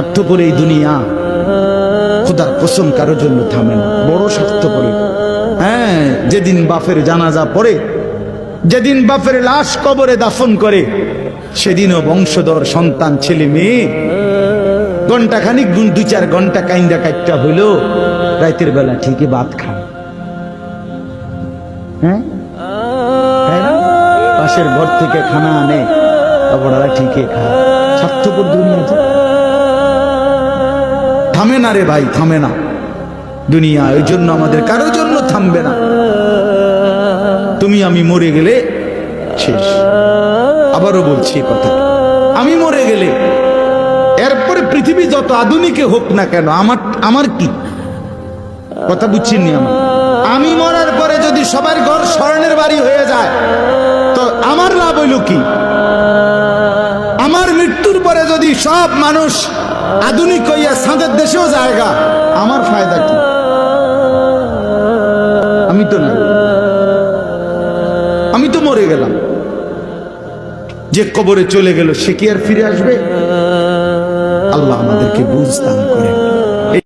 স্বার্থপর এই দুনিয়া, খোদার কসম কারোর জন্য থামে না, বড় স্বার্থপর। হ্যাঁ, যেদিন বাপের জানাজা পড়ে, যেদিন বাপের লাশ কবরে দাফন করে, সেদিনও বংশধর সন্তান ছেলে মেয়ে ঘন্টা খানিক 2-4 ঘন্টা কাইন্দা কাইটা হইল, রাতের বেলা ঠিকই ভাত খায়। হ্যাঁ, পাশের ঘর থেকে খানা আনে, ওরা ঠিকই খায়। স্বার্থপর দুনিয়া, থামে না রে ভাই, থামে না দুনিয়া। ওই জন্য আমাদের কারোর জন্য থামবে না। তুমি আমি মরে গেলে শেষ। আবারও বলছি কথা, আমি মরে গেলে এরপরে পৃথিবী যত আধুনিকে হোক না কেন, আমার কি কথা বুঝছেন? আমি মরার পরে যদি সবার ঘর স্বর্ণের বাড়ি হয়ে যায়, তো আমার লাভ হইল কি? আমার মৃত্যুর পরে যদি সব মানুষ আধুনিক হইয়া সাঁদের দেশেও জায়গা, আমার ফায়দা কি? আমি তো না, আমি তো মরে গেলাম। যে কবরে চলে গেল সে কি আর ফিরে আসবে? আল্লাহ আমাদেরকে বুঝ দান করেন।